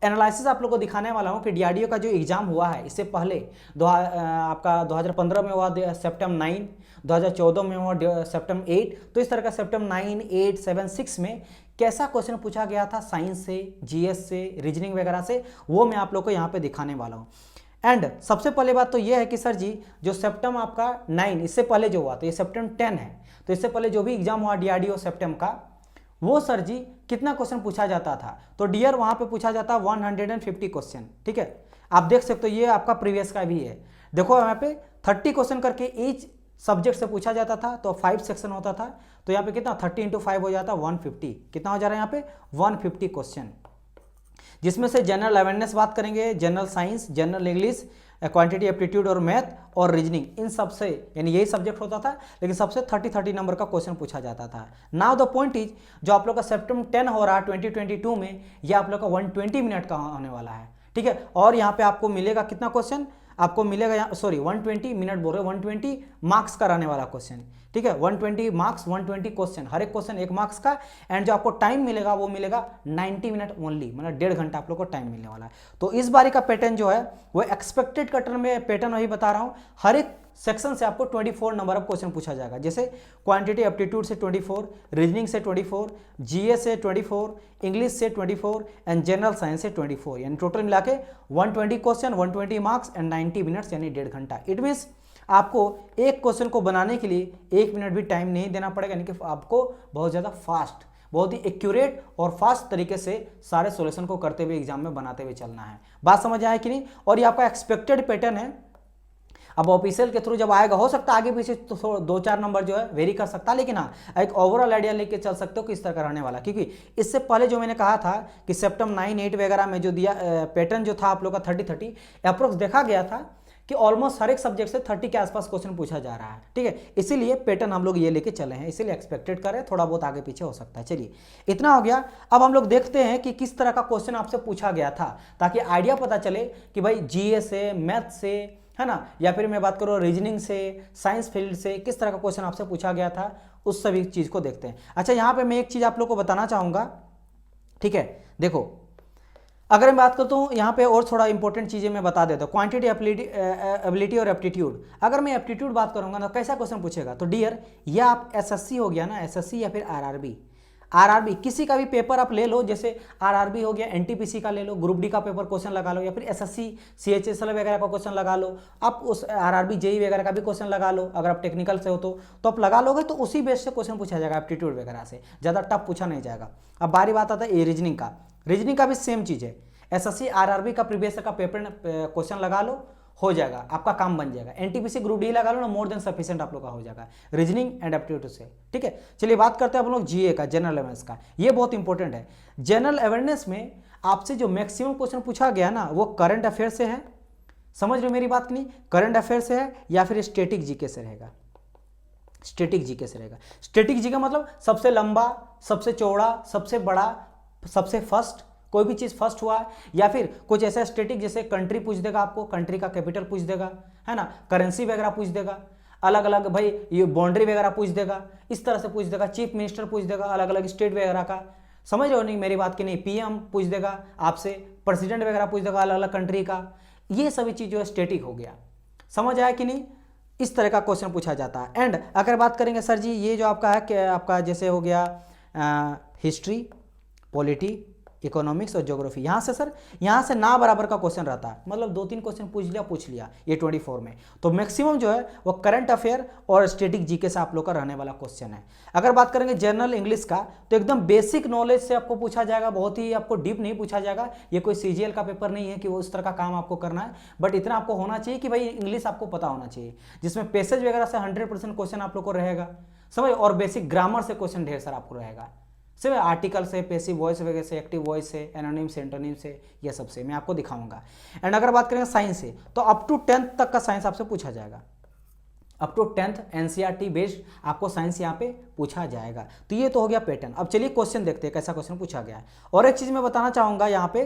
Analysis आप लोग को दिखाने वाला हूँ कि डीआरडीओ का जो एग्जाम हुआ है इससे पहले आपका 2015 में हुआ सेप्टेम्बर 9, 2014 में हुआ सेप्टेम्बर 8, तो इस तरह का सेप्टेम्बर 9, 8, 7, 6 में कैसा क्वेश्चन पूछा गया था साइंस से, जीएस से, रीजनिंग वगैरह से, वो मैं आप लोग को यहाँ पे दिखाने वाला हूँ। एंड सबसे पहले बात तो ये है कि सर जी जो सेप्टेम्बर आपका 9 इससे पहले जो हुआ तो ये सेप्टेम्बर 10 है, तो इससे पहले जो भी एग्जाम हुआ डीआरडीओ सेप्टेम्बर का, वो सर जी कितना क्वेश्चन पूछा जाता था, तो डियर वहां पे पूछा जाता 150 क्वेश्चन। ठीक है, आप देख सकते हो ये आपका प्रीवियस का भी है, देखो यहाँ पे 30 क्वेश्चन करके ईच सब्जेक्ट से पूछा जाता था, तो 5 सेक्शन होता था, तो यहाँ पे कितना 30 × 5 हो जाता 150, कितना हो जा रहा है यहाँ पे 150 क्वेश्चन, जिसमें से जनरल अवेयरनेस बात करेंगे, general science, general English, quantity aptitude और मैथ और रीजनिंग, इन सब से यानी यही सब्जेक्ट होता था, लेकिन सबसे 30 नंबर का क्वेश्चन पूछा जाता था। नाउ द पॉइंट इज जो आप लोग का सेप्टेम्बर 10 हो रहा है 2022 में, ये आप लोग का 120 मिनट का होने वाला है। ठीक है, और यहाँ पे आपको मिलेगा कितना क्वेश्चन, आपको मिलेगा यहाँ, सॉरी 120 मिनट बोल रहे, 120 मार्क्स का रहने वाला क्वेश्चन। ठीक है, 120 मार्क्स, 120 क्वेश्चन, हर एक क्वेश्चन 1 मार्क्स का, एंड जो आपको टाइम मिलेगा वो मिलेगा 90 मिनट ओनली, मतलब 1.5 घंटा आप लोग को टाइम मिलने वाला है। तो इस बारी का पैटर्न जो है वो एक्सपेक्टेड पैटर्न में, पैटर्न वही बता रहा हूँ, हर एक सेक्शन से आपको 24 नंबर ऑफ क्वेश्चन पूछा जाएगा, जैसे क्वांटिटी एप्टीट्यूड से 24, रीजनिंग से 24, जीएस से 24, इंग्लिश से 24 एंड जनरल साइंस से 24, यानी टोटल मिला के 120 क्वेश्चन, 120 मार्क्स एंड 90 मिनट्स यानी 1.5 घंटा। इट मीन्स आपको एक क्वेश्चन को बनाने के लिए 1 मिनट भी टाइम नहीं देना पड़ेगा, यानी कि आपको बहुत ज़्यादा फास्ट, बहुत ही एक्यूरेट और फास्ट तरीके से सारे सॉल्यूशन को करते हुए एग्जाम में बनाते हुए चलना है। बात समझ आए कि नहीं? और ये आपका एक्सपेक्टेड पैटर्न है, अब ऑफिशियल के थ्रू जब आएगा हो सकता है आगे पीछे तो 2-4 नंबर जो है वेरी कर सकता है, लेकिन हाँ एक ओवरऑल आइडिया लेके चल सकते हो कि इस तरह का रहने वाला, क्योंकि इससे पहले जो मैंने कहा था कि सेप्टेम्बर 9, 8 वगैरह में जो दिया पैटर्न जो था आप लोग का 30-30 अप्रोक्स देखा गया था कि ऑलमोस्ट हर एक सब्जेक्ट से 30 के आसपास क्वेश्चन पूछा जा रहा है। ठीक है, इसीलिए पैटर्न हम लोग ये लेके चले हैं, इसीलिए एक्सपेक्टेड करें, थोड़ा बहुत आगे पीछे हो सकता है। चलिए इतना हो गया, अब हम लोग देखते हैं कि किस तरह का क्वेश्चन आपसे पूछा गया था, ताकि आइडिया पता चले कि भाई जीए से, मैथ से, है ना, या फिर मैं बात करूँ रीजनिंग से, साइंस फील्ड से किस तरह का क्वेश्चन आपसे पूछा गया था, उस सभी चीज़ को देखते हैं। अच्छा, यहाँ पे मैं एक चीज़ आप लोग को बताना चाहूँगा। ठीक है, देखो अगर मैं बात करता हूँ यहाँ पे और थोड़ा इंपॉर्टेंट चीज़ें मैं बता देता हूँ, क्वांटिटी एबिलिटी और एप्टीट्यूड। अगर मैं एप्टीट्यूड बात करूँगा तो कैसा क्वेश्चन पूछेगा, तो डियर या आप एसएससी हो गया ना, एसएससी या फिर आरआरबी किसी का भी पेपर आप ले लो, जैसे आरआरबी हो गया, एनटीपीसी का ले लो, ग्रुप डी का पेपर क्वेश्चन लगा लो, या फिर एसएससी सीएचएसएल वगैरह का क्वेश्चन लगा लो, आप उस आरआरबी जेई वगैरह का भी क्वेश्चन लगा लो, अगर आप टेक्निकल से हो तो आप लगा लोगे, तो उसी बेस से क्वेश्चन पूछा जाएगा, एप्टीट्यूड वगैरह से ज़्यादा टफ पूछा नहीं जाएगा। अब बारी बात आता है रीजनिंग का, रीजनिंग का भी सेम चीज़ है, एसएससी आरआरबी का प्रीवियस का पेपर क्वेश्चन लगा लो, हो जाएगा, आपका काम बन जाएगा। एनटीपीसी ग्रुप डी लगा लो ना, मोर देन सफिशिएंट आप लोग का हो जाएगा रीजनिंग एंड एप्टीट्यूड से। ठीक है, चलिए बात करते हैं आप लोग जीए का, जनरल अवेयरनेस का, ये बहुत इंपॉर्टेंट है। जनरल अवेयरनेस में आपसे जो मैक्सिमम क्वेश्चन पूछा गया ना, वो करंट अफेयर से है, समझ रहे हो मेरी बात की नहीं, करंट अफेयर से है, या फिर स्टैटिक जीके से रहेगा, स्टैटिक जीके से रहेगा। स्टैटिक जीके मतलब सबसे लंबा, सबसे चौड़ा, सबसे बड़ा, सबसे फर्स्ट, कोई भी चीज़ फर्स्ट हुआ, या फिर कुछ ऐसा स्टैटिक जैसे कंट्री पूछ देगा, आपको कंट्री का कैपिटल पूछ देगा, है ना, करेंसी वगैरह पूछ देगा, अलग अलग भाई ये बाउंड्री वगैरह पूछ देगा, इस तरह से पूछ देगा, चीफ मिनिस्टर पूछ देगा, अलग अलग स्टेट वगैरह का, समझ रहे हो नहीं मेरी बात की नहीं, पीएम पूछ देगा आपसे, प्रेसिडेंट वगैरह पूछ देगा अलग अलग कंट्री का, ये सभी चीज़ जो है स्टैटिक हो गया, समझ आया कि नहीं, इस तरह का क्वेश्चन पूछा जाता है। एंड अगर बात करेंगे सर जी ये जो आपका है कि आपका जैसे हो गया हिस्ट्री, पॉलिटी, इकोनॉमिक्स और ज्योग्राफी, यहाँ से सर यहाँ से ना बराबर का क्वेश्चन रहता है, मतलब 2-3 क्वेश्चन पूछ लिया ये 24 में, तो मैक्सिमम जो है वो करंट अफेयर और स्टैटिक जीके से आप लोग का रहने वाला क्वेश्चन है। अगर बात करेंगे जनरल इंग्लिश का, तो एकदम बेसिक नॉलेज से आपको पूछा जाएगा, बहुत ही आपको डीप नहीं पूछा जाएगा, ये कोई सीजीएल का पेपर नहीं है कि वो उस तरह का काम आपको करना है, बट इतना आपको होना चाहिए कि भाई इंग्लिश आपको पता होना चाहिए, जिसमें पैसेज वगैरह से 100% क्वेश्चन आप लोग को रहेगा, समझ, और बेसिक ग्रामर से क्वेश्चन ढेर सारा आपको रहेगा, सिर्फ आर्टिकल से, पैसिव वॉइस वगैरह से, एक्टिव वॉइस से, एनोनिम से, एंटोनिम से, ये सब से मैं आपको दिखाऊंगा। एंड अगर बात करेंगे साइंस से, तो अप टू 10th तक का साइंस आपसे पूछा जाएगा, up to 10th NCERT based आपको साइंस यहाँ पे पूछा जाएगा। तो ये तो हो गया पैटर्न। अब चलिए क्वेश्चन देखते हैं कैसा क्वेश्चन पूछा गया है। और एक चीज़ मैं बताना चाहूँगा यहाँ पे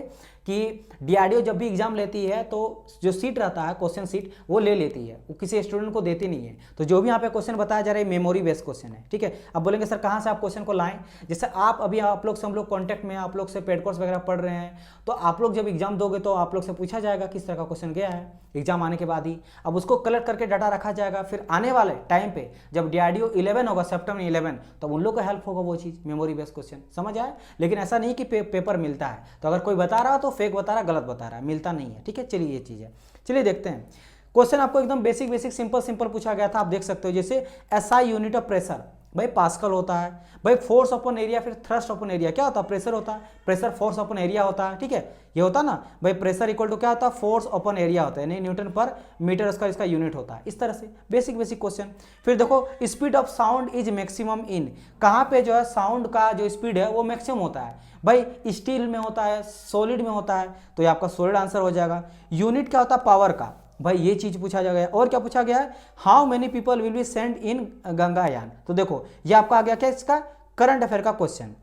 कि डीआरडीओ जब भी एग्जाम लेती है तो जो सीट रहता है, क्वेश्चन सीट, वो ले लेती है, वो किसी स्टूडेंट को देती नहीं है। तो जो भी यहाँ पे क्वेश्चन बताया जा रहा है मेमोरी बेस्ड क्वेश्चन है, ठीक है। अब बोलेंगे सर कहाँ से आप क्वेश्चन को लाएं, जैसे आप अभी आप लोग से हम लोग कॉन्टैक्ट में, आप लोग से पेड कोर्स वगैरह पढ़ रहे हैं, तो आप लोग जब एग्जाम दोगे तो आप लोग से पूछा जाएगा किस तरह का क्वेश्चन गया है एग्जाम आने के बाद ही। अब उसको कलेक्ट करके डाटा रखा जाएगा, फिर आने वाले टाइम पे जब डीआरडीओ 11 होगा, सितंबर 11, तो उन लोग को हेल्प होगा वो चीज़, मेमोरी बेस्ड क्वेश्चन, समझ आए। लेकिन ऐसा नहीं कि पेपर मिलता है, तो अगर कोई बता रहा तो फेक बता रहा, गलत बता रहा है, मिलता नहीं है, ठीक है। चलिए ये चीज़ है, चलिए देखते हैं। क्वेश्चन आपको एकदम बेसिक सिंपल पूछा गया था, आप देख सकते हो। जैसे एसआई यूनिट ऑफ प्रेशर, भाई पास्कल होता है। भाई फोर्स अपॉन एरिया, फिर थ्रस्ट अपॉन एरिया क्या होता है, प्रेशर होता है, प्रेशर फोर्स अपॉन एरिया होता है, ठीक है। ये होता है ना भाई, प्रेशर इक्वल टू क्या होता है, फोर्स अपॉन एरिया होता है, यानी न्यूटन पर मीटर उसका इसका यूनिट होता है। इस तरह से बेसिक क्वेश्चन। फिर देखो speed of sound is maximum in, कहाँ पे जो है साउंड का जो स्पीड है वो मैक्सिमम होता है, भाई स्टील में होता है, सॉलिड में होता है, तो ये आपका सॉलिड आंसर हो जाएगा। यूनिट क्या होता है, पावर का, भाई ये चीज पूछा जाएगा। और क्या पूछा गया है, how many people will be send in Gaganyaan, तो देखो ये आपका आ गया क्या, इसका करंट अफेयर का क्वेश्चन।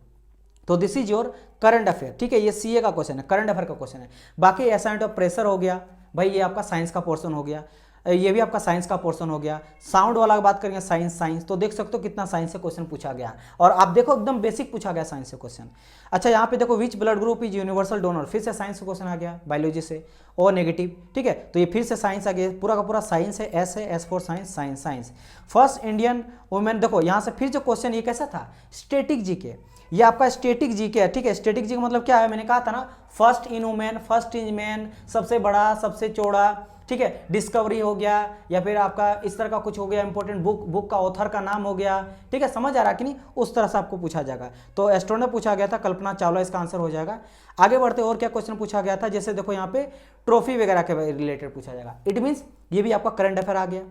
तो this is your current affair, ठीक है। ये सीए का क्वेश्चन है, करंट अफेयर का क्वेश्चन है। बाकी एसाइनमेंट ऑफ प्रेशर हो गया, भाई ये आपका साइंस का पोर्शन हो गया, ये भी आपका साइंस का पोर्शन हो गया। साउंड वाला बात करेंगे साइंस, तो देख सकते हो कितना साइंस से क्वेश्चन पूछा गया, और आप देखो एकदम बेसिक पूछा गया साइंस से क्वेश्चन। अच्छा यहाँ पे देखो which blood group is universal donor, फिर से साइंस से क्वेश्चन आ गया, बायोलॉजी से, ओ नेगेटिव, ठीक है। तो ये फिर से साइंस आ गया, पूरा का पूरा साइंस है, S for science. First Indian women, देखो यहाँ से फिर जो क्वेश्चन ये कैसा था, स्टैटिक जीके, ये आपका स्टैटिक जीके है, ठीक है। स्टैटिक जीके मतलब क्या है, मैंने कहा था ना, first in women, first in man, सबसे बड़ा, सबसे चौड़ा, ठीक है। डिस्कवरी हो गया, या फिर आपका इस तरह का कुछ हो गया, इंपॉर्टेंट बुक का ऑथर का नाम हो गया, ठीक है। समझ आ रहा कि नहीं, उस तरह से आपको पूछा जाएगा। तो एस्ट्रोनॉट पूछा गया था, कल्पना चावला इसका आंसर हो जाएगा। आगे बढ़ते और क्या क्वेश्चन पूछा गया था, जैसे देखो यहाँ पे ट्रॉफी वगैरह के रिलेटेड पूछा जाएगा, इट मीन्स ये भी आपका करंट अफेयर आ गया।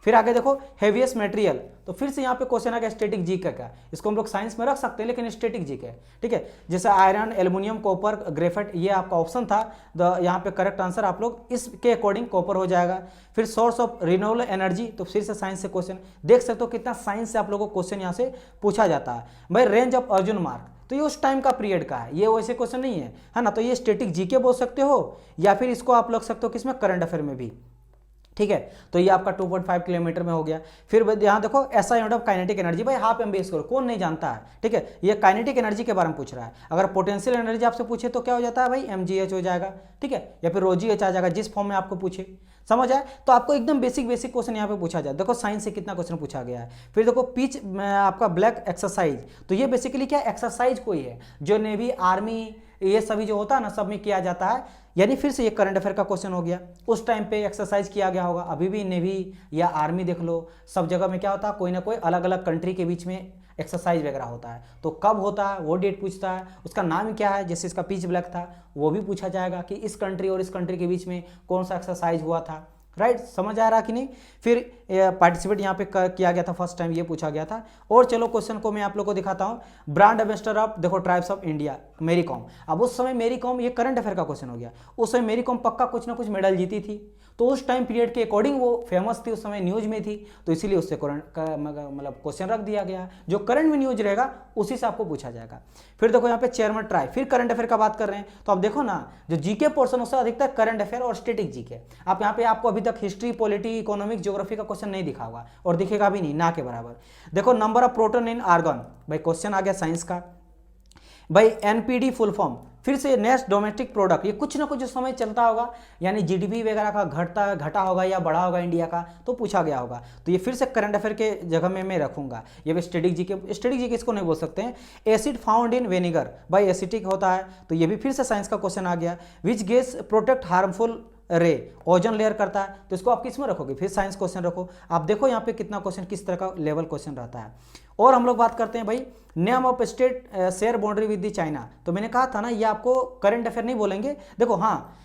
फिर आगे देखो हेवीएस्ट मटेरियल, तो फिर से यहाँ पे क्वेश्चन आ गया स्टैटिक जीके का, इसको हम लोग साइंस में रख सकते हैं लेकिन स्टैटिक जीके, ठीक है। जैसे आयरन, एल्युमिनियम, कॉपर, ग्रेफाइट, ये आपका ऑप्शन था, यहाँ पे करेक्ट आंसर आप लोग इसके अकॉर्डिंग कॉपर हो जाएगा। फिर सोर्स ऑफ रिन्यूएबल एनर्जी, तो फिर से साइंस से क्वेश्चन, देख सकते हो कितना साइंस से आप लोगों को क्वेश्चन यहाँ से पूछा जाता है। भाई रेंज ऑफ अर्जुन मार्क, तो ये उस टाइम का पीरियड का है, ये वैसे क्वेश्चन नहीं है ना, तो ये स्टैटिक जीके बोल सकते हो, या फिर इसको आप लग सकते हो किसमें, करंट अफेयर में भी, ठीक है। तो ये आपका 2.5 किलोमीटर में हो गया। फिर यहाँ देखो ऐसा यूनिट ऑफ काइनेटिक एनर्जी, भाई हाफ एमबी स्क्वायर, कौन नहीं जानता है, ठीक है। ये काइनेटिक एनर्जी के बारे में पूछ रहा है। अगर पोटेंशियल एनर्जी आपसे पूछे तो क्या हो जाता है भाई, mgh हो जाएगा, ठीक है, या फिर ρgh आ जाएगा, जिस फॉर्म में आपको पूछे, समझ आए। तो आपको एकदम बेसिक क्वेश्चन यहाँ पे पूछा जाए। देखो साइंस से कितना क्वेश्चन पूछा गया है। फिर देखो पिच आपका ब्लैक एक्सरसाइज, तो ये बेसिकली क्या एक्सरसाइज कोई है जो नेवी, आर्मी, ये सभी जो होता है ना, सब में किया जाता है, यानी फिर से ये करंट अफेयर का क्वेश्चन हो गया। उस टाइम पे एक्सरसाइज किया गया होगा, अभी भी नेवी या आर्मी देख लो, सब जगह में क्या होता है, कोई ना कोई अलग अलग कंट्री के बीच में एक्सरसाइज वगैरह होता है। तो कब होता है वो डेट पूछता है, उसका नाम क्या है, जैसे इसका पिच ब्लैक था, वो भी पूछा जाएगा कि इस कंट्री और इस कंट्री के बीच में कौन सा एक्सरसाइज हुआ था, राइट, समझ आ रहा कि नहीं। फिर पार्टिसिपेट यहाँ पे किया गया था फर्स्ट टाइम, ये पूछा गया था। और चलो क्वेश्चन को मैं आप लोग को दिखाता हूँ। ब्रांड एम्बेसडर ऑफ, देखो ट्राइब्स ऑफ इंडिया, मेरी कॉम। अब उस समय मेरी कॉम, ये करंट अफेयर का क्वेश्चन हो गया, उस समय मेरी कॉम पक्का कुछ ना कुछ मेडल जीती थी, तो उस टाइम पीरियड के अकॉर्डिंग वो फेमस थी, उस समय न्यूज में थी, तो इसीलिए उससे मतलब क्वेश्चन रख दिया गया। जो करंट में न्यूज रहेगा उसी से आपको पूछा जाएगा। फिर देखो यहाँ पे चेयरमैन ट्राई, फिर करंट अफेयर का बात कर रहे हैं, तो आप देखो ना, जो जीके पोर्शन उससे अधिकतर करंट अफेयर और स्टैटिक जीके। आप यहाँ पे आपको अभी तक हिस्ट्री, पॉलिटी, इकोनॉमिक, ज्योग्राफी का क्वेश्चन नहीं दिखा होगा, और दिखेगा भी नहीं, ना के बराबर। देखो number of proton in argon, भाई क्वेश्चन आ गया साइंस का। भाई एनपीडी फुल फॉर्म, फिर से नेट डोमेस्टिक प्रोडक्ट, ये कुछ ना कुछ उस समय चलता होगा, यानी जीडीपी वगैरह का घटा होगा या बढ़ा होगा इंडिया का, तो पूछा गया होगा। तो ये फिर से करंट अफेयर के जगह में मैं रखूंगा। ये भी स्टैटिक जीके इसको नहीं बोल सकते हैं। एसिड फाउंड इन विनेगर, भाई एसिटिक होता है, तो ये भी फिर से साइंस का क्वेश्चन आ गया। विच गैस प्रोटेक्ट हार्मफुल रे, ओजोन लेयर करता है, तो इसको आप किस में रखोगे, फिर साइंस क्वेश्चन रखो। आप देखो यहाँ पे कितना क्वेश्चन, किस तरह का लेवल क्वेश्चन रहता है। और हम लोग बात करते हैं भाई name of state share boundary with the China, तो मैंने कहा था ना, ये आपको करंट अफेयर नहीं बोलेंगे। देखो हाँ,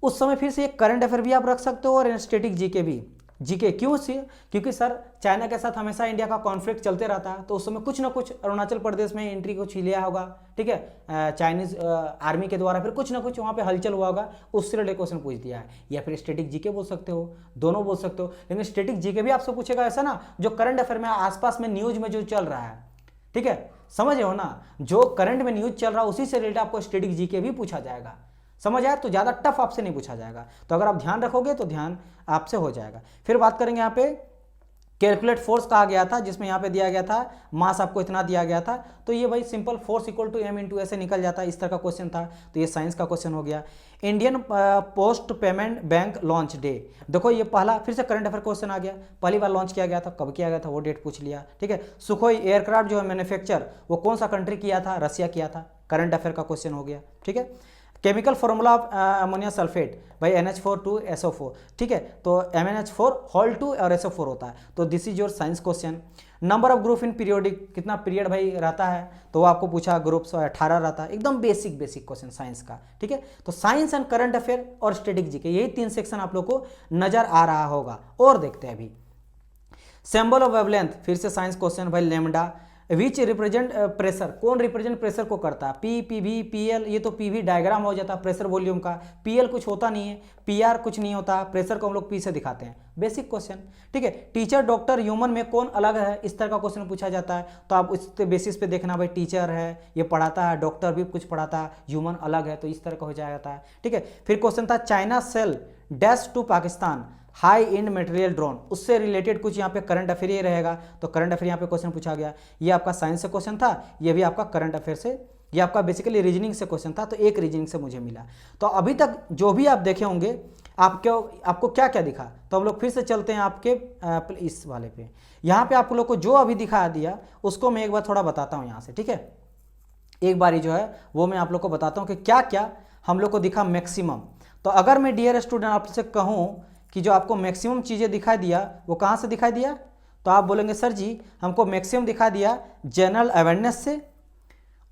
उस समय फिर से एक करंट अफेयर भी आप रख सकते हो और स्टैटिक जीके भी। जीके क्यों सी, क्योंकि सर चाइना के साथ हमेशा इंडिया का कॉन्फ्लिक्ट चलते रहता है, तो उस समय कुछ ना कुछ अरुणाचल प्रदेश में एंट्री कुछ लिया होगा, ठीक है, चाइनीज आर्मी के द्वारा, फिर कुछ ना कुछ वहाँ पे हलचल हुआ होगा, उससे रिलेटेड क्वेश्चन पूछ दिया है। या फिर स्टैटिक जीके बोल सकते हो, दोनों बोल सकते हो, लेकिन स्टैटिक जीके भी आपसे पूछेगा ऐसा ना, जो करंट अफेयर में आसपास में न्यूज में जो चल रहा है, ठीक है, समझ रहे हो ना, जो करंट में न्यूज चल रहा है उसी से रिलेटेड आपको स्टैटिक जीके भी पूछा जाएगा, समझ आया? तो ज़्यादा टफ आपसे नहीं पूछा जाएगा, तो अगर आप ध्यान रखोगे तो ध्यान आपसे हो जाएगा। फिर बात करेंगे यहाँ पे कैलकुलेट फोर्स कहा गया था, जिसमें यहाँ पे दिया गया था मास आपको इतना दिया गया था, तो ये भाई simple force equal to M into ऐसे निकल जाता है, इस तरह का क्वेश्चन था, तो ये साइंस का क्वेश्चन हो गया। Indian post payment bank launch day, देखो ये पहला फिर से करंट अफेयर क्वेश्चन आ गया, पहली बार लॉन्च किया गया था, कब किया गया था वो डेट पूछ लिया, ठीक है। सुखोई एयरक्राफ्ट जो है मैन्युफैक्चर वो कौन सा कंट्री किया था? रसिया किया था, करंट अफेयर का क्वेश्चन हो गया, ठीक है। Chemical formula of ammonia sulphate भाई NH4 ठीक है, तो MnH4 होल 2 और SO4 होता है, तो this is your science question. Number of group in periodic, कितना पीरियड भाई रहता है, तो वो आपको पूछा, ग्रुप्स 18 रहता है, एकदम बेसिक क्वेश्चन साइंस का, ठीक है। तो साइंस एंड करंट अफेयर और स्टैटिक जीके, यही 3 सेक्शन आप लोग को नजर आ रहा होगा। और देखते हैं अभी सिंबल ऑफ वेवलेंथ, फिर से साइंस क्वेश्चन भाई, लेमडा विच रिप्रेजेंट प्रेशर, कौन रिप्रेजेंट प्रेशर को करता है? P, PV, PL, ये तो PV डायग्राम हो जाता है प्रेशर वॉल्यूम का, PL कुछ होता नहीं है, PR कुछ नहीं होता, प्रेशर को हम लोग P से दिखाते हैं, बेसिक क्वेश्चन, ठीक है। टीचर डॉक्टर ह्यूमन में कौन अलग है, इस तरह का क्वेश्चन पूछा जाता है, तो आप उस बेसिस पे देखना भाई, टीचर है ये पढ़ाता है, डॉक्टर भी कुछ पढ़ाता है, ह्यूमन अलग है, तो इस तरह का हो जाता है, ठीक है। फिर क्वेश्चन था China sell dash to Pakistan high end material drone, उससे रिलेटेड कुछ यहाँ पे करंट अफेयर ये रहेगा, तो करंट अफेयर यहाँ पे क्वेश्चन पूछा गया, ये आपका साइंस से क्वेश्चन था, ये भी आपका करंट अफेयर से, ये आपका बेसिकली रीजनिंग से क्वेश्चन था, तो एक रीजनिंग से मुझे मिला। तो अभी तक जो भी आप देखे होंगे आपको क्या क्या दिखा, तो हम लोग फिर से चलते हैं आपके इस वाले पे। यहाँ पे आप लोग को जो अभी दिखा दिया उसको मैं एक बार थोड़ा बताता हूँ यहाँ से, ठीक है। एक बारी जो है वो मैं आप लोग को बताता हूँ कि क्या क्या हम लोग को दिखा मैक्सिमम। तो अगर मैं डियर स्टूडेंट आपसे कहूँ कि जो आपको मैक्सिमम चीज़ें दिखाई दिया वो कहाँ से दिखाई दिया, तो आप बोलेंगे सर जी हमको मैक्सिमम दिखा दिया जनरल अवेयरनेस से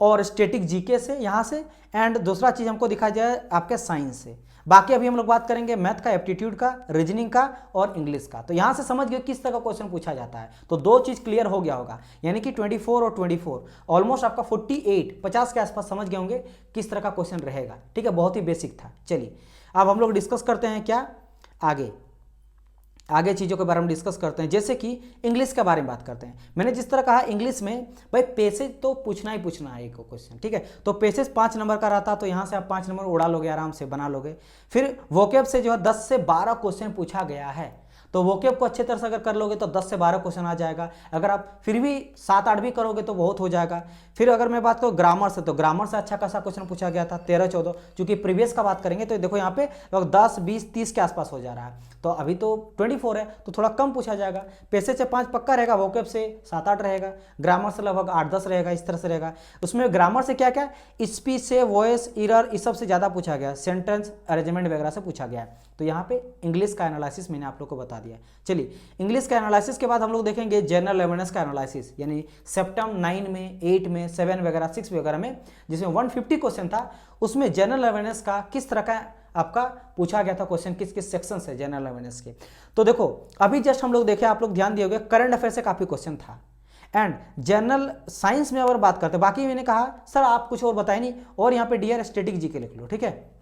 और स्टैटिक जीके से यहाँ से, एंड दूसरा चीज़ हमको दिखाई दिया आपके साइंस से। बाकी अभी हम लोग बात करेंगे मैथ का, एप्टीट्यूड का, रीजनिंग का और इंग्लिश का। तो यहाँ से समझ गए किस तरह का क्वेश्चन पूछा जाता है, तो 2 चीज़ क्लियर हो गया होगा, यानी कि 24 और 24 ऑलमोस्ट आपका 50 के आसपास समझ गए होंगे किस तरह का क्वेश्चन रहेगा, ठीक है। बहुत ही बेसिक था। चलिए अब हम लोग डिस्कस करते हैं क्या आगे चीज़ों के बारे में डिस्कस करते हैं, जैसे कि इंग्लिश के बारे में बात करते हैं। मैंने जिस तरह कहा इंग्लिश में भाई पैसेज तो पूछना ही पूछना है एक क्वेश्चन, ठीक है। तो पैसेज 5 नंबर का रहता, तो यहाँ से आप 5 नंबर उड़ा लोगे, आराम से बना लोगे। फिर वोकेब से जो है 10 से 12 क्वेश्चन पूछा गया है, तो वोकेब को अच्छे तरह से अगर कर लोगे तो 10 से 12 क्वेश्चन आ जाएगा। अगर आप फिर भी 7-8 भी करोगे तो बहुत हो जाएगा। फिर अगर मैं बात करूँ ग्रामर से, तो ग्रामर से अच्छा खासा क्वेश्चन पूछा गया था 13-14, चूंकि प्रीवियस का बात करेंगे तो देखो यहाँ पे लगभग 10, 20, 30 के आसपास हो जा रहा है, तो अभी तो 24 है तो थोड़ा कम पूछा जाएगा। पैसे से 5 पक्का रहेगा, वोकेब से 7-8 रहेगा, ग्रामर से लगभग 8-10 रहेगा, इस तरह से रहेगा। उसमें ग्रामर से क्या क्या, स्पीच से, वॉइस, एरर, इस सब से ज़्यादा पूछा गया, सेंटेंस अरेंजमेंट वगैरह से पूछा गया है। तो यहाँ पे इंग्लिश का एनालिसिस मैंने आप लोग को बता दिया। चलिए इंग्लिश का एनालिसिस के बाद हम लोग देखेंगे जनरल अवेयरनेस का एनालिसिस, यानी सेप्टम 9 में, 8 में, 7 वगैरह, 6 वगैरह में जिसमें 150 क्वेश्चन था, उसमें जनरल अवेयरनेस का किस तरह का आपका पूछा गया था क्वेश्चन, किस किस सेक्शन से जनरल अवेयरनेस के। तो देखो अभी जस्ट हम लोग देखे, आप लोग ध्यान दिए होंगे करंट अफेयर से काफी क्वेश्चन था। एंड जनरल साइंस में अगर बात करते हैं, बाकी मैंने कहा सर आप कुछ और बताए नहीं, और यहाँ पे डियर स्टैटिक जीके लिख लो, ठीक है,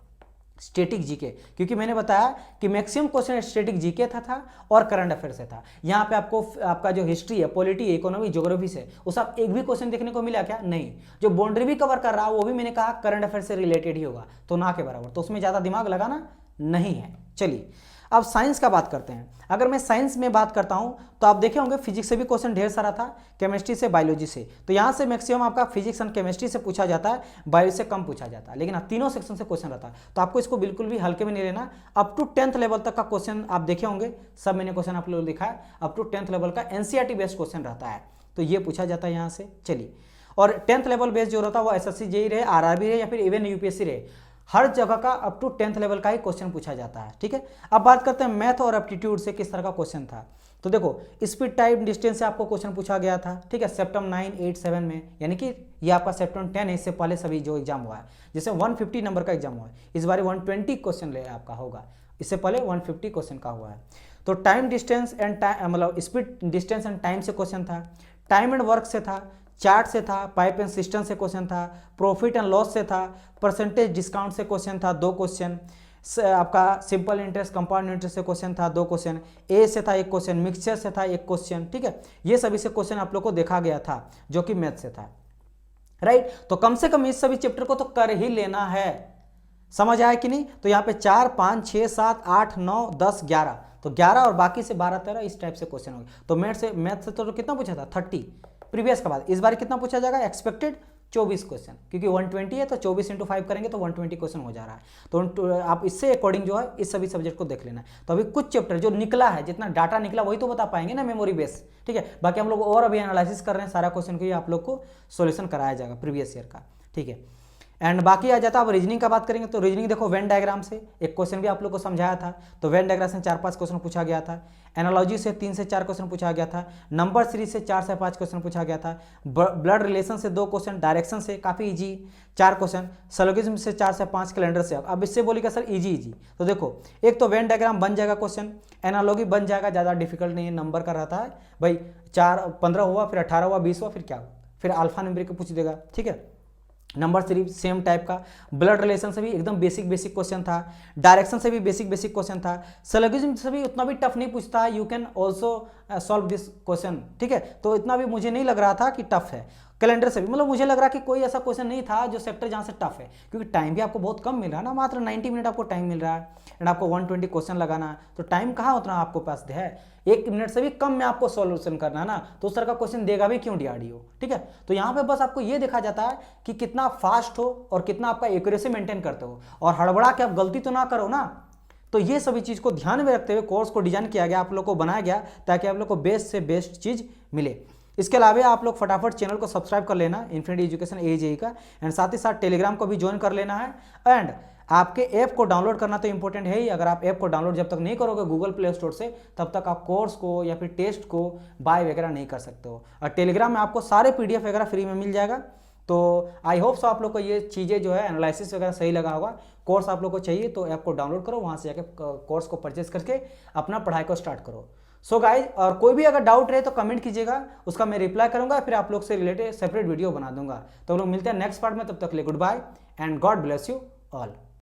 स्टैटिक जीके, क्योंकि मैंने बताया कि मैक्सिमम क्वेश्चन स्टैटिक जीके था और करंट अफेयर से था। यहाँ पे आपको आपका जो हिस्ट्री है, पॉलिटी, इकोनॉमी, ज्योग्राफी से उस आप एक भी क्वेश्चन देखने को मिला क्या? नहीं। जो बाउंड्री भी कवर कर रहा है वो भी मैंने कहा करंट अफेयर से रिलेटेड ही होगा, तो ना के बराबर, तो उसमें ज़्यादा दिमाग लगाना नहीं है। चलिए अब साइंस का बात करते हैं। अगर मैं साइंस में बात करता हूं तो आप देखे होंगे फिजिक्स से भी क्वेश्चन ढेर सारा था, केमिस्ट्री से, बायोलॉजी से, तो यहां से मैक्सिमम आपका फिजिक्स एंड केमिस्ट्री से पूछा जाता है, बायो से कम पूछा जाता है, लेकिन आप तीनों सेक्शन से क्वेश्चन रहता है, तो आपको इसको बिल्कुल भी हल्के में नहीं लेना। अप टू 10th लेवल तक का क्वेश्चन आप देखे होंगे, सब मैंने क्वेश्चन आप लोग लिखा है, अप टू 10th लेवल का एनसीईआरटी बेस्ड क्वेश्चन रहता है, तो ये पूछा जाता है यहाँ से। चलिए, और 10th लेवल बेस्ड जो रहता है वो एसएससी जेईई रहे, आरआरबी रहे या फिर इवन यूपीएससी रहे, हर जगह का अप टू 10th लेवल का ही क्वेश्चन पूछा जाता है, ठीक है। अब बात करते हैं मैथ और एप्टीट्यूड से किस तरह का क्वेश्चन था। तो देखो स्पीड, टाइम, डिस्टेंस से आपको क्वेश्चन पूछा गया था, ठीक है, सेप्टम 9, 8, 7 में, यानी कि ये आपका सेप्टम 10 है, इससे पहले सभी जो एग्जाम हुआ है, जैसे 150 नंबर का एग्जाम हुआ है, इस बार 120 क्वेश्चन ले आपका होगा, इससे पहले 150 क्वेश्चन का हुआ है। तो टाइम, डिस्टेंस एंड टाइम, मतलब स्पीड, डिस्टेंस एंड टाइम से क्वेश्चन था, टाइम एंड वर्क से था, चार्ट से था, पाइप एंड सिस्टम से क्वेश्चन था, प्रॉफिट एंड लॉस से था, परसेंटेज डिस्काउंट से क्वेश्चन था 2 क्वेश्चन, आपका सिंपल इंटरेस्ट, कंपाउंड इंटरेस्ट से क्वेश्चन था 2 क्वेश्चन, ए से था 1 क्वेश्चन, मिक्सचर से था 1 क्वेश्चन, ठीक है। ये सभी से क्वेश्चन आप लोग को देखा गया था जो कि मैथ से था, राइट। तो कम से कम इस सभी चैप्टर को तो कर ही लेना है, समझ आया कि नहीं? तो यहाँ पे 4, 5, 6, 7, 8, 9, 10, 11, तो 11 और बाकी से 12, 13 इस टाइप से क्वेश्चन हो गए। तो मैथ से तो कितना पूछा था 30 प्रीवियस के बाद, इस बार कितना पूछा जाएगा एक्सपेक्टेड 24 क्वेश्चन, क्योंकि 120 है तो 24 × 5 करेंगे तो 120 क्वेश्चन हो जा रहा है। तो आप इससे अकॉर्डिंग जो है इस सभी सब्जेक्ट को देख लेना है। तो अभी कुछ चैप्टर जो निकला है, जितना डाटा निकला वही तो बता पाएंगे ना मेमोरी बेस, ठीक है। बाकी हम लोग और अभी एनालिसिस कर रहे हैं, सारा क्वेश्चन को आप लोग को सोल्यूशन कराया जाएगा प्रीवियस ईयर का, ठीक है। एंड बाकी आ जाता है, अब रीजनिंग का बात करेंगे तो रीजनिंग देखो वेन डायग्राम से एक क्वेश्चन भी आप लोग को समझाया था, तो वेन डायग्राम से 4-5 क्वेश्चन पूछा गया था, एनालॉजी से 3 से 4 क्वेश्चन पूछा गया था, नंबर सीरीज से 4 से 5 क्वेश्चन पूछा गया था, ब्लड रिलेशन से 2 क्वेश्चन, डायरेक्शन से काफ़ी इजी 4 क्वेश्चन, सलोगिज्म से 4 से 5, कैलेंडर से। अब इससे बोलिएगा सर इजी, तो देखो एक तो वेन डायग्राम बन जाएगा क्वेश्चन, एनालॉजी बन जाएगा, ज़्यादा डिफिकल्ट नहीं है, नंबर का रहता है भाई, 4, 15 हुआ, फिर 18 हुआ, 20 हुआ, फिर क्या हुआ, फिर अल्फा न्यूमेरिक पूछ देगा, ठीक है। नंबर सीरीज सेम टाइप का, ब्लड रिलेशन से भी एकदम बेसिक क्वेश्चन था, डायरेक्शन से भी बेसिक क्वेश्चन था, सिलोगिज्म से भी उतना भी टफ नहीं पूछता है, you can also solve this question, ठीक है। तो इतना भी मुझे नहीं लग रहा था कि टफ है। कैलेंडर से भी मतलब मुझे लग रहा कि कोई ऐसा क्वेश्चन नहीं था जो सेक्टर जहाँ से टफ है, क्योंकि टाइम भी आपको बहुत कम मिल रहा है ना, मात्र 90 मिनट आपको टाइम मिल रहा है, एंड आपको 120 क्वेश्चन लगाना है, तो टाइम कहाँ उतना आपको पास है, 1 मिनट से भी कम में आपको सॉल्यूशन करना है ना, तो उस तरह का क्वेश्चन देगा भी क्यों डीआरडीओ, ठीक है। तो यहाँ पे बस आपको ये देखा जाता है कि कितना फास्ट हो और कितना आपका एक्यूरेसी मेंटेन करते हो, और हड़बड़ा के आप गलती तो ना करो ना। तो ये सभी चीज़ को ध्यान में रखते हुए कोर्स को डिजाइन किया गया, आप लोग को बनाया गया, ताकि आप लोग को बेस्ट से बेस्ट चीज़ मिले। इसके अलावा आप लोग फटाफट चैनल को सब्सक्राइब कर लेना इन्फिनिटी एजुकेशन AJE का, एंड साथ ही साथ टेलीग्राम को भी ज्वाइन कर लेना है, एंड आपके ऐप को डाउनलोड करना तो इंपॉर्टेंट है ही। अगर आप ऐप को डाउनलोड जब तक नहीं करोगे गूगल प्ले स्टोर से, तब तक आप कोर्स को या फिर टेस्ट को बाय वगैरह नहीं कर सकते हो। और टेलीग्राम में आपको सारे PDF वगैरह फ्री में मिल जाएगा। तो आई होप सो आप लोग को ये चीज़ें जो है एनालिसिस वगैरह सही लगा होगा। कोर्स आप लोग को चाहिए तो ऐप को डाउनलोड करो, वहाँ से जाकर कोर्स को परचेज करके अपना पढ़ाई को स्टार्ट करो। सो गाइज, और कोई भी अगर डाउट रहे तो कमेंट कीजिएगा, उसका मैं रिप्लाई करूंगा, फिर आप लोग से रिलेटेड सेपरेट वीडियो बना दूंगा। तो हम लोग मिलते हैं नेक्स्ट पार्ट में, तब तक के लिए goodbye and God bless you all.